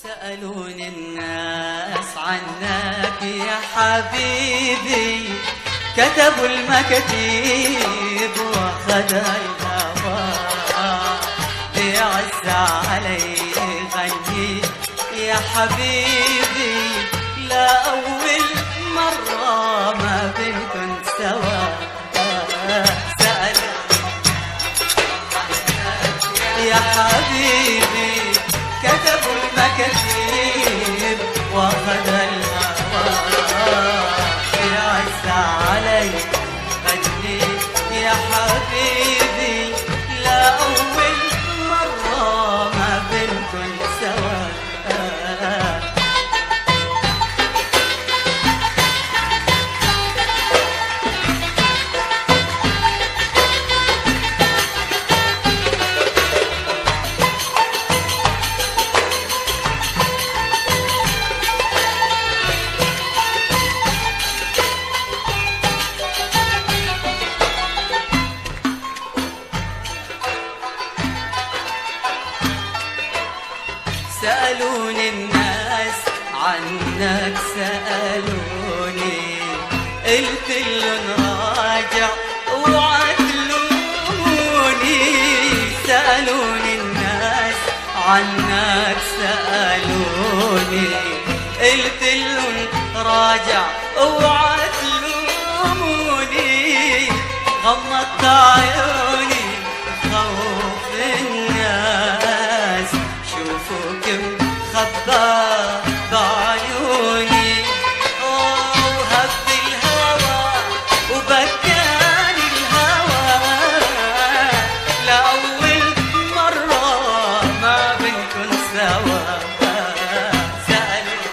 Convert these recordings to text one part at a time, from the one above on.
سألوني الناس عنك يا حبيبي، كتبوا المكاتيب واخدها الهوى، بيعز علي غني يا حبيبي، لا أول مرة ما بنكن سوا. يا حبيبي كتبوا المكاتيب واخدها الهوى، يعز علي غني يا حبيبي، لا أول مرة ما بنكن سوا. سألوني الناس عنك سألوني، قلت لهم راجع وعدلوني. سألوني الناس عنك سألوني، قلت لهم راجع وعدلوني. غمضت عيوني خوف الناس شوفوا كم خبى بعيوني، وهب الهوى وبكاني الهوى، لأول مرة ما بنكن سوا. سألوا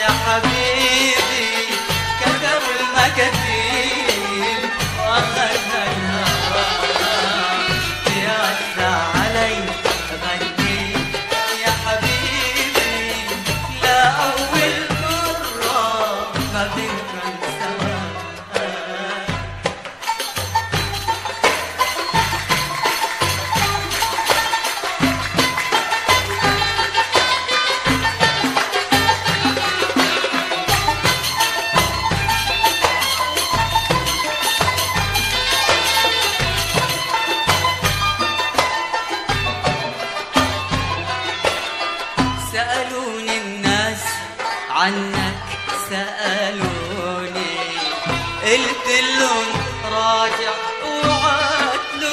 يا حبيبي كتبوا المكاتيب واخدها الهوى، يعز علي غني يا حبيبي، لا أول مرة ما بنكن سوا. سألوني الناس عنك سألوني، قلت لهم راجع وعدلوني.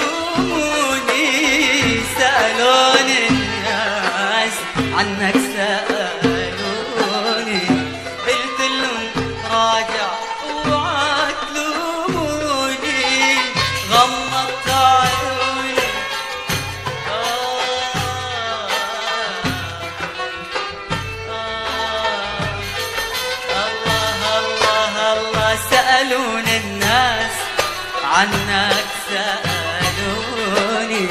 سألوني الناس عنك سألوني، قلت لهم راجع وعدلوني. غمضت عيوني سألوني الناس عنك سألوني،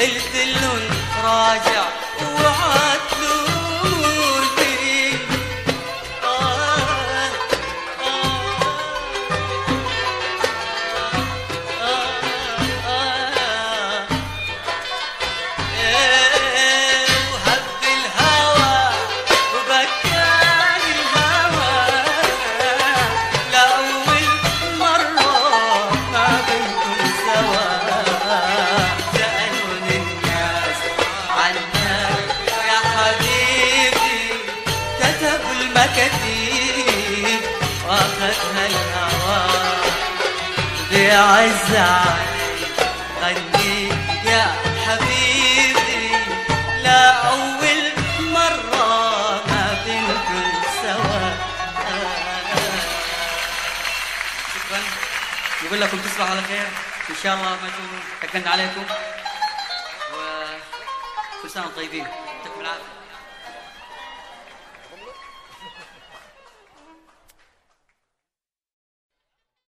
قلت لهم راجع وعدلوني. وهب الهوى وبكاني الهوى، لأول مرة ما بنكن سوا. سألوني الناس عنك يا حبيبي، كتبوا المكاتيب واخدها الهوى، بيعز علي غني يا حبيبي، لا أول مرة ما بنكن سوا. شكرا، يقول لكم تصبحوا على خير إن شاء الله، ما تكون تكلمنا عليكم، وكل سنة وانتم طيبين، يعطيكم العافية.